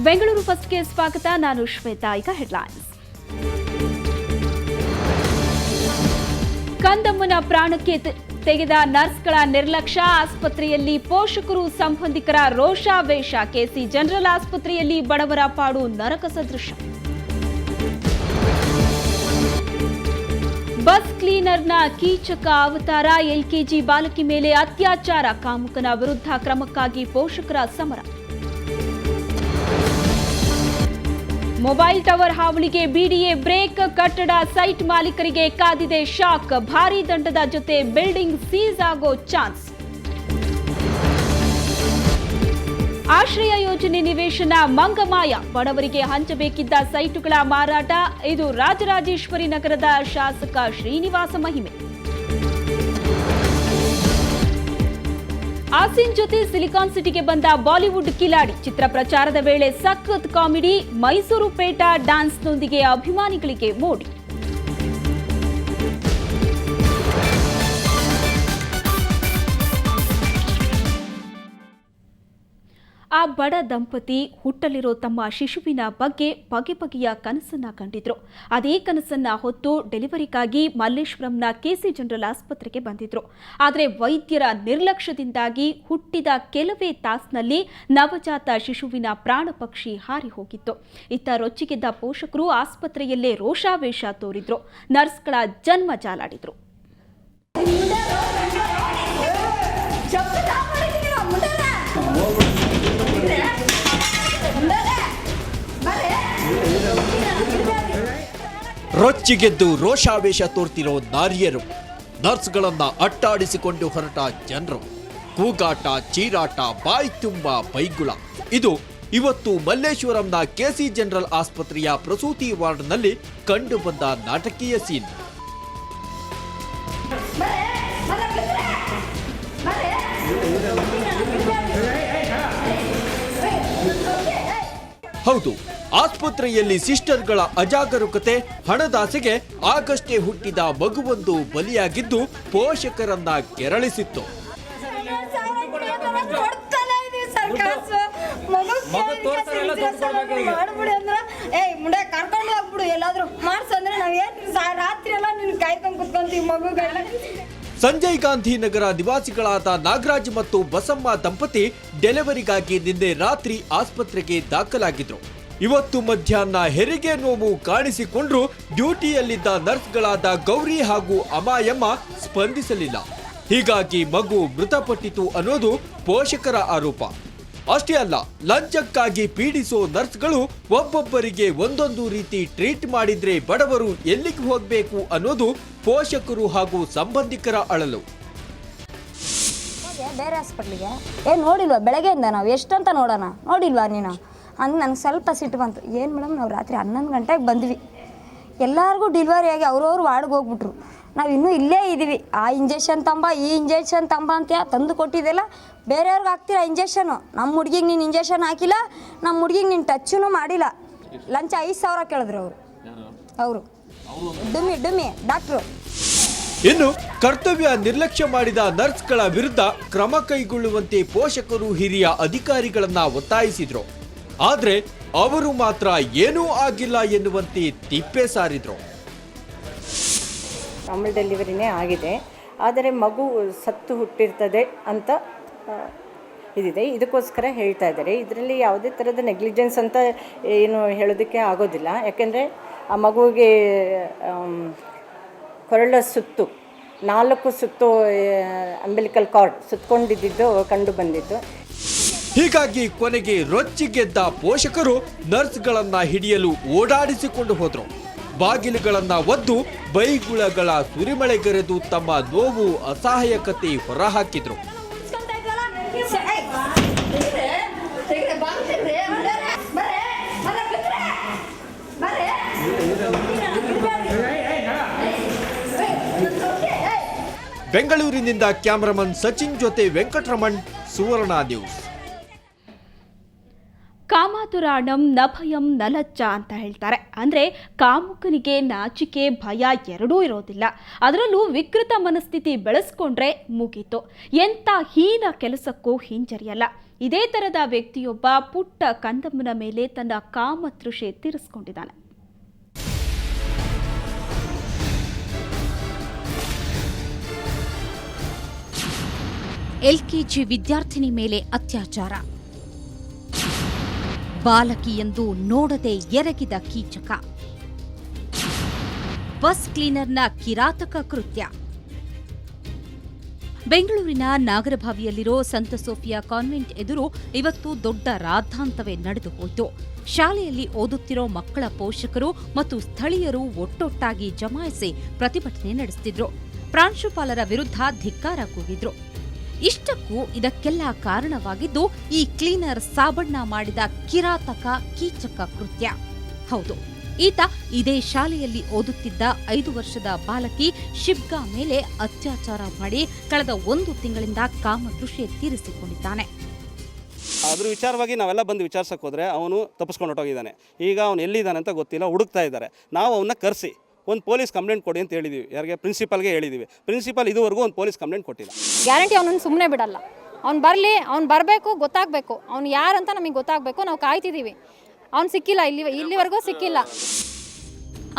ಬೆಂಗಳೂರು ಫಸ್ಟ್ಗೆ ಸ್ವಾಗತ. ನಾನು ಶ್ವೇತಾ. ಈಗ ಹೆಡ್ಲೈನ್ಸ್. ಕಂದಮ್ಮನ ಪ್ರಾಣಕ್ಕೆ ತೆಗೆದ ನರ್ಸ್ಗಳ ನಿರ್ಲಕ್ಷ್ಯ, ಆಸ್ಪತ್ರೆಯಲ್ಲಿ ಪೋಷಕರು ಸಂಬಂಧಿಕರ ರೋಷಾವೇಶ. ಕೆಸಿ ಜನರಲ್ ಆಸ್ಪತ್ರೆಯಲ್ಲಿ ಬಡವರ ಪಾಡು ನರಕ ಸದೃಶ. ಬಸ್ ಕ್ಲೀನರ್ನ ಕೀಚಕ ಅವತಾರ, ಎಲ್ಕೆಜಿ ಬಾಲಕಿ ಮೇಲೆ ಅತ್ಯಾಚಾರ, ಕಾಮುಕನ ವಿರುದ್ಧ ಕ್ರಮಕ್ಕಾಗಿ ಪೋಷಕರ ಸಮರ. ಮೊಬೈಲ್ ಟವರ್ ಹಾವಳಿಗೆ ಬಿಡಿಎ ಬ್ರೇಕ್, ಕಟ್ಟಡ ಸೈಟ್ ಮಾಲೀಕರಿಗೆ ಕಾದಿದೆ ಶಾಕ್. ಭಾರೀ ದಂಡದ ಜೊತೆ ಬಿಲ್ಡಿಂಗ್ ಸೀಸ್ ಆಗೋ ಚಾನ್ಸ್. ಆಶ್ರಯ ಯೋಜನೆ ನಿವೇಶನ ಮಂಗಮಾಯ, ಬಡವರಿಗೆ ಹಂಚಬೇಕಿದ್ದ ಸೈಟುಗಳ ಮಾರಾಟ. ಇದು ರಾಜರಾಜೇಶ್ವರಿ ನಗರದ ಶಾಸಕ ಶ್ರೀನಿವಾಸ ಮಹಿಮೆ. ಆಸಿನ್ ಜೊತೆ ಸಿಲಿಕಾನ್ ಸಿಟಿಗೆ ಬಂದ ಬಾಲಿವುಡ್ ಕಿಲಾಡಿ, ಚಿತ್ರ ಪ್ರಚಾರದ ವೇಳೆ ಸಖತ್ ಕಾಮಿಡಿ. ಮೈಸೂರು ಪೇಟ ಡ್ಯಾನ್ಸ್ನೊಂದಿಗೆ ಅಭಿಮಾನಿಗಳಿಗೆ ಮೋಡಿ. ಆ ಬಡ ದಂಪತಿ ಹುಟ್ಟಲಿರೋ ತಮ್ಮ ಶಿಶುವಿನ ಬಗ್ಗೆ ಬಗೆ ಬಗೆಯ ಕನಸನ್ನ ಕಂಡಿದ್ರು. ಅದೇ ಕನಸನ್ನ ಹೊತ್ತು ಡೆಲಿವರಿಗಾಗಿ ಮಲ್ಲೇಶ್ವರಂನ ಕೆಸಿ ಜನರಲ್ ಆಸ್ಪತ್ರೆಗೆ ಬಂದಿದ್ರು. ಆದರೆ ವೈದ್ಯರ ನಿರ್ಲಕ್ಷ್ಯದಿಂದಾಗಿ ಹುಟ್ಟಿದ ಕೆಲವೇ ತಾಸಿನಲ್ಲಿ ನವಜಾತ ಶಿಶುವಿನ ಪ್ರಾಣ ಪಕ್ಷಿ ಹಾರಿ ಹೋಗಿತ್ತು. ಇತ್ತ ರೊಚ್ಚಿಗೆದ್ದ ಪೋಷಕರು ಆಸ್ಪತ್ರೆಯಲ್ಲೇ ರೋಷಾವೇಶ ತೋರಿದ್ರು. ನರ್ಸ್ಗಳ ಜನ್ಮ ಜಾಲಾಡಿದ್ರು. ರೊಚ್ಚಿಗೆದ್ದು ರೋಷಾವೇಶ ತೋರ್ತಿರೋ ನಾರಿಯರು, ನರ್ಸ್ಗಳನ್ನ ಅಟ್ಟಾಡಿಸಿಕೊಂಡು ಹೊರಟ ಜನರು, ಕೂಗಾಟ, ಚೀರಾಟ, ಬಾಯಿ ತುಂಬ ಬೈಗುಳ. ಇದು ಇವತ್ತು ಮಲ್ಲೇಶ್ವರಂನ ಕೆಸಿ ಜನರಲ್ ಆಸ್ಪತ್ರೆಯ ಪ್ರಸೂತಿ ವಾರ್ಡ್ನಲ್ಲಿ ಕಂಡು ಬಂದ ನಾಟಕೀಯ ಸೀನ್. ಹೌದು, ಆಸ್ಪತ್ರೆಯಲ್ಲಿ ಸಿಸ್ಟರ್ಗಳ ಅಜಾಗರೂಕತೆ, ಹಣದಾಸೆಗೆ ಆಗಷ್ಟೇ ಹುಟ್ಟಿದ ಮಗುವೊಂದು ಬಲಿಯಾಗಿದ್ದು ಪೋಷಕರನ್ನ ಕೆರಳಿಸಿತ್ತು. ಸಂಜಯ್ ಗಾಂಧಿ ನಗರ ನಿವಾಸಿಗಳಾದ ನಾಗರಾಜ್ ಮತ್ತು ಬಸಮ್ಮ ದಂಪತಿ ಡೆಲಿವರಿಗಾಗಿ ನಿನ್ನೆ ರಾತ್ರಿ ಆಸ್ಪತ್ರೆಗೆ ದಾಖಲಾಗಿದ್ರು. ಇವತ್ತು ಮಧ್ಯಾಹ್ನ ಹೆರಿಗೆ ನೋವು ಕಾಣಿಸಿಕೊಂಡ್ರು ಡ್ಯೂಟಿಯಲ್ಲಿದ್ದ ನರ್ಸ್ಗಳಾದ ಗೌರಿ ಹಾಗೂ ಅಮಾಯಮ್ಮ ಸ್ಪಂದಿಸಲಿಲ್ಲ. ಹೀಗಾಗಿ ಮಗು ಮೃತಪಟ್ಟಿತು ಅನ್ನೋದು ಪೋಷಕರ ಆರೋಪ. ಅಷ್ಟೇ ಅಲ್ಲ, ಲಂಚಕ್ಕಾಗಿ ಪೀಡಿಸೋ ನರ್ಸ್ಗಳು ಒಬ್ಬೊಬ್ಬರಿಗೆ ಒಂದೊಂದು ರೀತಿ ಟ್ರೀಟ್ ಮಾಡಿದ್ರೆ ಬಡವರು ಎಲ್ಲಿಗೆ ಹೋಗಬೇಕು ಅನ್ನೋದು ಪೋಷಕರು ಹಾಗೂ ಸಂಬಂಧಿಕರ ಅಳಲು. ಬೇರೆ ಹಾಸ್ಪಿಟ್ಲಿಗೆ ನೋಡಿಲ್ವಾ? ಬೆಳಗ್ಗೆಯಿಂದ ನಾವು ಎಷ್ಟಂತ ನೋಡಿಲ್ವಾ ನೀನು? ನನಗೆ ಸ್ವಲ್ಪ ಸಿಟ್ಟು ಬಂತು. ಏನು ಮೇಡಮ್, ನಾವು ರಾತ್ರಿ 11 ಗಂಟೆಗೆ ಬಂದ್ವಿ, ಎಲ್ಲರಿಗೂ ಡೆಲಿವರಿ ಆಗಿ ಅವ್ರವ್ರು ವಾರ್ಡ್ಗೆ ಹೋಗ್ಬಿಟ್ರು. ನಾವು ಇನ್ನೂ ಇಲ್ಲೇ ಇದ್ದೀವಿ. ಆ ಇಂಜೆಕ್ಷನ್ ತಂಬ, ಈ ಇಂಜೆಕ್ಷನ್ ತಂಬ ಅಂತ ತಂದು ಕೊಟ್ಟಿದ್ದೆಲ್ಲ ಬೇರೆಯವ್ರಿಗೆ ಹಾಕ್ತೀರಾ ಇಂಜೆಕ್ಷನು. ನಮ್ಮ ಹುಡುಗಿಗೆ ನೀನು ಇಂಜೆಕ್ಷನ್ ಹಾಕಿಲ್ಲ, ನಮ್ಮ ಹುಡುಗಿಗೆ ನೀನು ಟಚ್ಚೂ ಮಾಡಿಲ್ಲ. ಲಂಚ 5,000 ಕೇಳಿದ್ರು ಅವರು ಡುಮ್ಮಿ ಡಾಕ್ಟ್ರು. ಇನ್ನು ಕರ್ತವ್ಯ ನಿರ್ಲಕ್ಷ್ಯ ಮಾಡಿದ ನರ್ಸ್ಗಳ ವಿರುದ್ಧ ಕ್ರಮ ಕೈಗೊಳ್ಳುವಂತೆ ಪೋಷಕರು ಹಿರಿಯ ಅಧಿಕಾರಿಗಳನ್ನ ಒತ್ತಾಯಿಸಿದ್ರು. ಆದ್ರೆ ಅವರು ಮಾತ್ರ ಏನೂ ಆಗಿಲ್ಲ ಎನ್ನುವಂತೆ ತಿಪ್ಪೆ ಸಾರಿದ್ರು. ನಾರ್ಮಲ್ ಡೆಲಿವರಿನೇ ಆಗಿದೆ, ಆದರೆ ಮಗು ಸತ್ತು ಹುಟ್ಟಿರ್ತದೆ ಅಂತ ಇದಿದೆ. ಇದಕ್ಕೋಸ್ಕರ ಹೇಳ್ತಾ ಇದ್ದಾರೆ. ಇದರಲ್ಲಿ ಯಾವುದೇ ಥರದ ನೆಗ್ಲಿಜೆನ್ಸ್ ಅಂತ ಏನು ಹೇಳೋದಕ್ಕೆ ಆಗೋದಿಲ್ಲ. ಯಾಕೆಂದರೆ ಆ ಮಗುವಿಗೆ ಕೊರಳ ಸುತ್ತು 4 ಸುತ್ತು ಅಂಬಿಲಿಕಲ್ ಕಾರ್ಡ್ ಸುತ್ತಕೊಂಡಿದ್ದು ಕಂಡು ಬಂದಿತ್ತು. ಹೀಗಾಗಿ ಕೊನೆಗೆ ರೊಚ್ಚಿಗೆದ್ದ ಪೋಷಕರು ನರ್ಸ್ಗಳನ್ನ ಹಿಡಿಯಲು ಓಡಾಡಿಸಿಕೊಂಡು ಹೋದ್ರು. ಬಾಗಿಲುಗಳನ್ನ ಒದ್ದು ಬೈಗುಳಗಳ ಸುರಿಮಳೆಗರೆದು ತಮ್ಮ ನೋವು, ಅಸಹಾಯಕತೆ ಹೊರಹಾಕಿದ್ರು. ಬೆಂಗಳೂರಿನಿಂದ ಕ್ಯಾಮರಾಮನ್ ಸಚಿನ್ ಜೊತೆ ವೆಂಕಟರಮಣ್, ಸುವರ್ಣ ನ್ಯೂಸ್. ಕಾಮಾತುರಾಣಂ ನ ಭಯಂ ನ ಲಜ್ಜಾ ಅಂತ ಹೇಳ್ತಾರೆ. ಅಂದರೆ ಕಾಮುಕನಿಗೆ ನಾಚಿಕೆ ಭಯ ಎರಡೂ ಇರೋದಿಲ್ಲ. ಅದರಲ್ಲೂ ವಿಕೃತ ಮನಸ್ಥಿತಿ ಬೆಳೆಸ್ಕೊಂಡ್ರೆ ಮುಗೀತು. ಎಂಥ ಹೀನ ಕೆಲಸಕ್ಕೂ ಹಿಂಜರಿಯಲ್ಲ. ಇದೇ ಥರದ ವ್ಯಕ್ತಿಯೊಬ್ಬ ಪುಟ್ಟ ಕಂದಮ್ಮನ ಮೇಲೆ ತನ್ನ ಕಾಮತೃಷೆ ತೀರಿಸಿಕೊಂಡಿದ್ದಾನೆ. LKG ವಿದ್ಯಾರ್ಥಿನಿ ಮೇಲೆ ಅತ್ಯಾಚಾರ. ಬಾಲಕಿಯೆಂದು ನೋಡದೆ ಎರಗಿದ ಕೀಚಕ. ಬಸ್ ಕ್ಲೀನರ್ನ ಕಿರಾತಕ ಕೃತ್ಯ. ಬೆಂಗಳೂರಿನ ನಾಗರಭಾವಿಯಲ್ಲಿರೋ ಸಂತ ಸೋಫಿಯಾ ಕಾನ್ವೆಂಟ್ ಎದುರು ಇವತ್ತು ದೊಡ್ಡ ರಾದ್ಧಾಂತವೇ ನಡೆದು ಹೋಯಿತು. ಶಾಲೆಯಲ್ಲಿ ಓದುತ್ತಿರೋ ಮಕ್ಕಳ ಪೋಷಕರು ಮತ್ತು ಸ್ಥಳೀಯರು ಒಟ್ಟೊಟ್ಟಾಗಿ ಜಮಾಯಿಸಿ ಪ್ರತಿಭಟನೆ ನಡೆಸುತ್ತಿದ್ರು. ಪ್ರಾಂಶುಪಾಲರ ವಿರುದ್ಧ ಧಿಕ್ಕಾರ ಕೂಗಿದ್ರು. ಇಷ್ಟಕ್ಕೂ ಇದಕ್ಕೆಲ್ಲ ಕಾರಣವಾಗಿದ್ದು ಈ ಕ್ಲೀನರ್ ಸಾಬಣ್ಣ ಮಾಡಿದ ಕಿರಾತಕ ಕೀಚಕ ಕೃತ್ಯ. ಹೌದು, ಈತ ಇದೇ ಶಾಲೆಯಲ್ಲಿ ಓದುತ್ತಿದ್ದ 5 ವರ್ಷದ ಬಾಲಕಿ ಶಿಬ್ಗಾ ಮೇಲೆ ಅತ್ಯಾಚಾರ ಮಾಡಿ ಕಳೆದ 1 ತಿಂಗಳಿಂದ ಕಾಮತೃಷೆ ತೀರಿಸಿಕೊಂಡಿದ್ದಾನೆ. ಅದ್ರ ವಿಚಾರವಾಗಿ ನಾವೆಲ್ಲ ಬಂದು ವಿಚಾರಿಸಕ್ಕೆ ಹೋದರೆ ಅವನು ತಪ್ಪಿಸ್ಕೊಂಡು ಹೊಟ್ಟೋಗಿದ್ದಾನೆ. ಈಗ ಅವನು ಎಲ್ಲಿದ್ದಾನೆ ಅಂತ ಗೊತ್ತಿಲ್ಲ, ಹುಡುಕ್ತಾ ಇದ್ದಾರೆ. ನಾವು ಅವನ್ನ ಕರೆಸಿ ಒಂದು ಪೊಲೀಸ್ ಕಂಪ್ಲೇಂಟ್ ಕೊಡಿ ಅಂತ ಹೇಳಿದ್ದೀವಿ. ಯಾರಿಗೆ? ಪ್ರಿನ್ಸಿಪಾಲ್ಗೆ ಹೇಳಿದ್ದೀವಿ. ಪ್ರಿನ್ಸಿಪಾಲ್ ಇದುವರೆಗೂ ಒಂದು ಪೊಲೀಸ್ ಕಂಪ್ಲೇಂಟ್ ಕೊಟ್ಟಿಲ್ಲ. ಗ್ಯಾರಂಟಿ ಅವನನ್ನು ಸುಮ್ಮನೆ ಬಿಡಲ್ಲ. ಅವ್ನು ಬರಲಿ, ಅವ್ನು ಬರಬೇಕು, ಗೊತ್ತಾಗಬೇಕು, ಅವ್ನು ಯಾರಂತ ನಮಗೆ ಗೊತ್ತಾಗಬೇಕು. ನಾವು ಕಾಯ್ತಿದ್ದೀವಿ. ಅವ್ನು ಸಿಕ್ಕಿಲ್ಲ, ಇಲ್ಲಿವರೆಗೂ ಸಿಕ್ಕಿಲ್ಲ.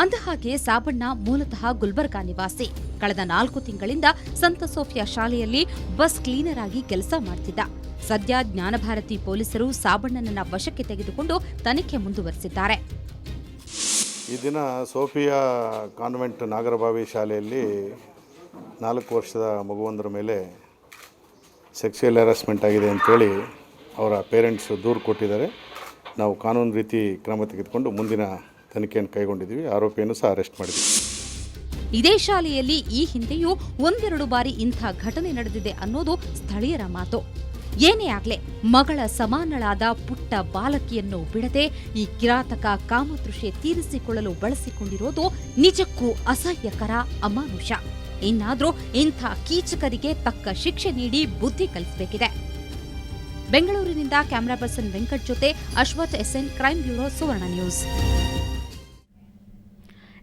ಅಂದಹಾಗೆ ಸಾಬಣ್ಣ ಮೂಲತಃ ಗುಲ್ಬರ್ಗಾ ನಿವಾಸಿ. ಕಳೆದ 4 ತಿಂಗಳಿಂದ ಸಂತ ಸೋಫಿಯಾ ಶಾಲೆಯಲ್ಲಿ ಬಸ್ ಕ್ಲೀನರ್ ಆಗಿ ಕೆಲಸ ಮಾಡ್ತಿದ್ದ. ಸದ್ಯ ಜ್ಞಾನಭಾರತಿ ಪೊಲೀಸರು ಸಾಬಣ್ಣನನ್ನ ವಶಕ್ಕೆ ತೆಗೆದುಕೊಂಡು ತನಿಖೆ ಮುಂದುವರೆಸಿದ್ದಾರೆ. ಈ ದಿನ ಸೋಫಿಯಾ ಕಾನ್ವೆಂಟ್ ನಾಗರಭಾವಿ ಶಾಲೆಯಲ್ಲಿ 4 ವರ್ಷದ ಮಗುವೊಂದರ ಮೇಲೆ ಸೆಕ್ಸುಯಲ್ ಹ್ಯಾರಾಸ್ಮೆಂಟ್ ಆಗಿದೆ ಅಂತೇಳಿ ಅವರ ಪೇರೆಂಟ್ಸು ದೂರು ಕೊಟ್ಟಿದ್ದಾರೆ. ನಾವು ಕಾನೂನು ರೀತಿ ಕ್ರಮ ತೆಗೆದುಕೊಂಡು ಮುಂದಿನ ತನಿಖೆಯನ್ನು ಕೈಗೊಂಡಿದ್ದೀವಿ. ಆರೋಪಿಯನ್ನು ಸಹ ಅರೆಸ್ಟ್ ಮಾಡಿದ್ದೀವಿ. ಇದೇ ಶಾಲೆಯಲ್ಲಿ ಈ ಹಿಂದೆಯೂ 1-2 ಬಾರಿ ಇಂಥ ಘಟನೆ ನಡೆದಿದೆ ಅನ್ನೋದು ಸ್ಥಳೀಯರ ಮಾತು. ಏನೇ ಆಗ್ಲೇ ಮಗಳ ಸಮಾನಳಾದ ಪುಟ್ಟ ಬಾಲಕಿಯನ್ನು ಬಿಡದೆ ಈ ಕಿರಾತಕ ಕಾಮತೃಷೆ ತೀರಿಸಿಕೊಳ್ಳಲು ಬಳಸಿಕೊಂಡಿರೋದು ನಿಜಕ್ಕೂ ಅಸಹ್ಯಕರ, ಅಮಾನುಷ. ಇನ್ನಾದ್ರೂ ಇಂಥ ಕೀಚಕರಿಗೆ ತಕ್ಕ ಶಿಕ್ಷೆ ನೀಡಿ ಬುದ್ಧಿ ಕಲಿಸಬೇಕಿದೆ. ಬೆಂಗಳೂರಿನಿಂದ ಕ್ಯಾಮರಾ ಪರ್ಸನ್ ವೆಂಕಟ್ ಜೊತೆ ಅಶ್ವಥ್ SN, ಕ್ರೈಮ್ ಬ್ಯೂರೋ, ಸುವರ್ಣ ನ್ಯೂಸ್.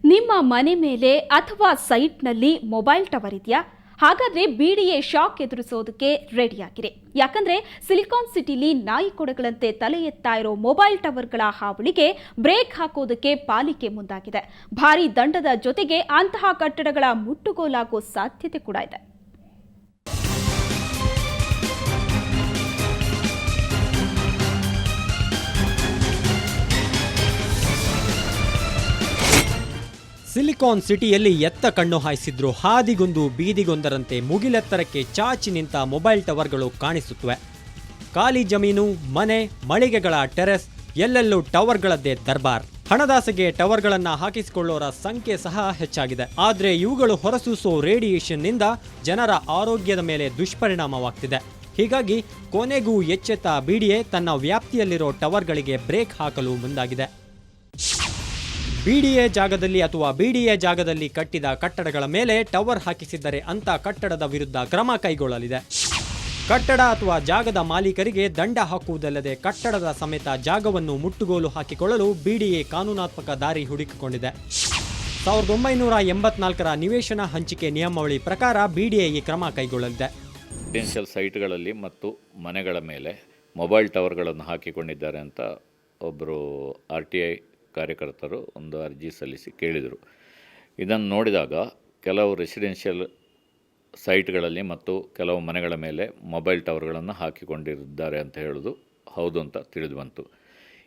ನಿಮ್ಮ ಮನೆ ಮೇಲೆ ಅಥವಾ ಸೈಟ್ನಲ್ಲಿ ಮೊಬೈಲ್ ಟವರ್ ಇದೆಯಾ? ಹಾಗಾದ್ರೆ BDA ಶಾಕ್ ಎದುರಿಸೋದಕ್ಕೆ ರೆಡಿಯಾಗಿರಿ. ಯಾಕಂದ್ರೆ ಸಿಲಿಕಾನ್ ಸಿಟಿಲಿ ನಾಯಿ ಕೊಡಗಳಂತೆ ತಲೆ ಎತ್ತಾ ಇರೋ ಮೊಬೈಲ್ ಟವರ್ಗಳ ಹಾವಳಿಗೆ ಬ್ರೇಕ್ ಹಾಕೋದಕ್ಕೆ ಪಾಲಿಕೆ ಮುಂದಾಗಿದೆ. ಭಾರೀ ದಂಡದ ಜೊತೆಗೆ ಅಂತಹ ಕಟ್ಟಡಗಳ ಮುಟ್ಟುಗೋಲಾಗೋ ಸಾಧ್ಯತೆ ಕೂಡ ಇದೆ. ಸಿಲಿಕಾನ್ ಸಿಟಿಯಲ್ಲಿ ಎತ್ತ ಕಣ್ಣು ಹಾಯಿಸಿದ್ರು ಹಾದಿಗೊಂದು ಬೀದಿಗೊಂದರಂತೆ ಮುಗಿಲೆತ್ತರಕ್ಕೆ ಚಾಚಿ ನಿಂತ ಮೊಬೈಲ್ ಟವರ್ಗಳು ಕಾಣಿಸುತ್ತವೆ. ಖಾಲಿ ಜಮೀನು, ಮನೆ, ಮಳಿಗೆಗಳ ಟೆರೆಸ್, ಎಲ್ಲೆಲ್ಲೂ ಟವರ್ಗಳದ್ದೇ ದರ್ಬಾರ್. ಹಣದಾಸೆಗೆ ಟವರ್ಗಳನ್ನು ಹಾಕಿಸಿಕೊಳ್ಳೋರ ಸಂಖ್ಯೆ ಸಹ ಹೆಚ್ಚಾಗಿದೆ. ಆದರೆ ಇವುಗಳು ಹೊರಸೂಸೋ ರೇಡಿಯೇಷನ್ನಿಂದ ಜನರ ಆರೋಗ್ಯದ ಮೇಲೆ ದುಷ್ಪರಿಣಾಮವಾಗ್ತಿದೆ. ಹೀಗಾಗಿ ಕೊನೆಗೂ ಎಚ್ಚೆತ್ತ BDA ತನ್ನ ವ್ಯಾಪ್ತಿಯಲ್ಲಿರೋ ಟವರ್ಗಳಿಗೆ ಬ್ರೇಕ್ ಹಾಕಲು ಮುಂದಾಗಿದೆ. BDA ಜಾಗದಲ್ಲಿ ಅಥವಾ BDA ಜಾಗದಲ್ಲಿ ಕಟ್ಟಿದ ಕಟ್ಟಡಗಳ ಮೇಲೆ ಟವರ್ ಹಾಕಿಸಿದ್ದರೆ ಅಂತ ಕಟ್ಟಡದ ವಿರುದ್ಧ ಕ್ರಮ ಕೈಗೊಳ್ಳಲಿದೆ. ಕಟ್ಟಡ ಅಥವಾ ಜಾಗದ ಮಾಲೀಕರಿಗೆ ದಂಡ ಹಾಕುವುದಲ್ಲದೆ ಕಟ್ಟಡದ ಸಮೇತ ಜಾಗವನ್ನು ಮುಟ್ಟುಗೋಲು ಹಾಕಿಕೊಳ್ಳಲು BDA ಕಾನೂನಾತ್ಮಕ ದಾರಿ ಹುಡುಕಿಕೊಂಡಿದೆ. 1984ರ ನಿವೇಶನ ಹಂಚಿಕೆ ನಿಯಮಾವಳಿ ಪ್ರಕಾರ BDA ಈ ಕ್ರಮ ಕೈಗೊಳ್ಳಲಿದೆ. ರೆಸಿಡೆನ್ಷಿಯಲ್ ಸೈಟ್ಗಳಲ್ಲಿ ಮತ್ತು ಮನೆಗಳ ಮೇಲೆ ಮೊಬೈಲ್ ಟವರ್ಗಳನ್ನು ಹಾಕಿಕೊಂಡಿದ್ದಾರೆ ಅಂತ ಒಬ್ಬರು RTI ಕಾರ್ಯಕರ್ತರು ಒಂದು ಅರ್ಜಿ ಸಲ್ಲಿಸಿ ಕೇಳಿದರು. ಇದನ್ನು ನೋಡಿದಾಗ ಕೆಲವು ರೆಸಿಡೆನ್ಷಿಯಲ್ ಸೈಟ್ಗಳಲ್ಲಿ ಮತ್ತು ಕೆಲವು ಮನೆಗಳ ಮೇಲೆ ಮೊಬೈಲ್ ಟವರ್ಗಳನ್ನು ಹಾಕಿಕೊಂಡಿದ್ದಾರೆ ಅಂತ ಹೇಳೋದು ಹೌದು ಅಂತ ತಿಳಿದು ಬಂತು.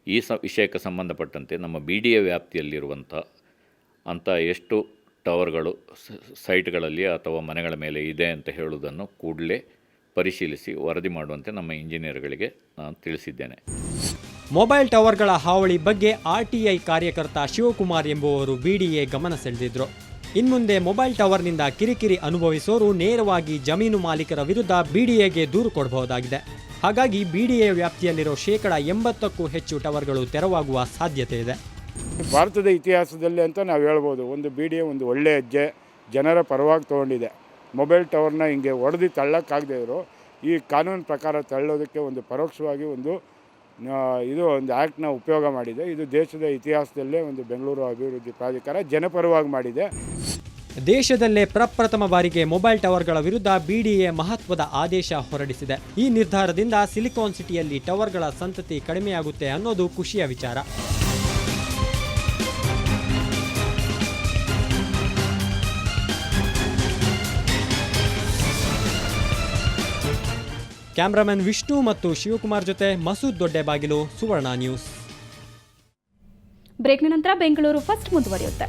ಈ ವಿಷಯಕ್ಕೆ ಸಂಬಂಧಪಟ್ಟಂತೆ ನಮ್ಮ BDA ವ್ಯಾಪ್ತಿಯಲ್ಲಿರುವಂಥ ಅಂಥ ಎಷ್ಟು ಟವರ್ಗಳು ಸೈಟ್ಗಳಲ್ಲಿ ಅಥವಾ ಮನೆಗಳ ಮೇಲೆ ಇದೆ ಅಂತ ಹೇಳುವುದನ್ನು ಕೂಡಲೇ ಪರಿಶೀಲಿಸಿ ವರದಿ ಮಾಡುವಂತೆ ನಮ್ಮ ಇಂಜಿನಿಯರ್ಗಳಿಗೆ ನಾನು ತಿಳಿಸಿದ್ದೇನೆ. ಮೊಬೈಲ್ ಟವರ್ಗಳ ಹಾವಳಿ ಬಗ್ಗೆ RTI ಕಾರ್ಯಕರ್ತ ಶಿವಕುಮಾರ್ ಎಂಬುವರು BDA ಗಮನ ಸೆಳೆದಿದ್ರು. ಇನ್ಮುಂದೆ ಮೊಬೈಲ್ ಟವರ್ನಿಂದ ಕಿರಿಕಿರಿ ಅನುಭವಿಸೋರು ನೇರವಾಗಿ ಜಮೀನು ಮಾಲೀಕರ ವಿರುದ್ಧ BDAಗೆ ದೂರು ಕೊಡಬಹುದಾಗಿದೆ. ಹಾಗಾಗಿ BDA ವ್ಯಾಪ್ತಿಯಲ್ಲಿರೋ 80%ಕ್ಕೂ ಹೆಚ್ಚು ಟವರ್ಗಳು ತೆರವಾಗುವ ಸಾಧ್ಯತೆ ಇದೆ. ಭಾರತದ ಇತಿಹಾಸದಲ್ಲಿ ಅಂತ ನಾವು ಹೇಳ್ಬೋದು, ಒಂದು BDA ಒಂದು ಒಳ್ಳೆಯ ಹೆಜ್ಜೆ ಜನರ ಪರವಾಗಿ ತೊಗೊಂಡಿದೆ. ಮೊಬೈಲ್ ಟವರ್ನ ಹಿಂಗೆ ಹೊಡೆದು ತಳ್ಳೋಕ್ಕಾಗದೇ ಇರೋ ಈ ಕಾನೂನು ಪ್ರಕಾರ ತಳ್ಳೋದಕ್ಕೆ ಒಂದು ಪರೋಕ್ಷವಾಗಿ ಒಂದು ಇದು ಒಂದು ಆ್ಯಕ್ಟ್ನ ಉಪಯೋಗ ಮಾಡಿದೆ. ಇದು ದೇಶದ ಇತಿಹಾಸದಲ್ಲೇ ಒಂದು ಬೆಂಗಳೂರು ಅಭಿವೃದ್ಧಿ ಪ್ರಾಧಿಕಾರ ಜನಪರವಾಗಿ ಮಾಡಿದೆ. ದೇಶದಲ್ಲೇ ಪ್ರಪ್ರಥಮ ಬಾರಿಗೆ ಮೊಬೈಲ್ ಟವರ್ಗಳ ವಿರುದ್ಧ ಬಿಡಿಎ ಮಹತ್ವದ ಆದೇಶ ಹೊರಡಿಸಿದೆ. ಈ ನಿರ್ಧಾರದಿಂದ ಸಿಲಿಕಾನ್ ಸಿಟಿಯಲ್ಲಿ ಟವರ್ಗಳ ಸಂತತಿ ಕಡಿಮೆಯಾಗುತ್ತೆ ಅನ್ನೋದು ಖುಷಿಯ ವಿಚಾರ. ಕ್ಯಾಮ್ರಾಮನ್ ವಿಷ್ಣು ಮತ್ತು ಶಿವಕುಮಾರ್ ಜೊತೆ ಮಸೂದ್ ದೊಡ್ಡಬಾಗಿಲು, ಸುವರ್ಣ ನ್ಯೂಸ್. ಬ್ರೇಕ್ನ ನಂತರ ಬೆಂಗಳೂರು ಫಸ್ಟ್ ಮುಂದುವರಿಯುತ್ತೆ.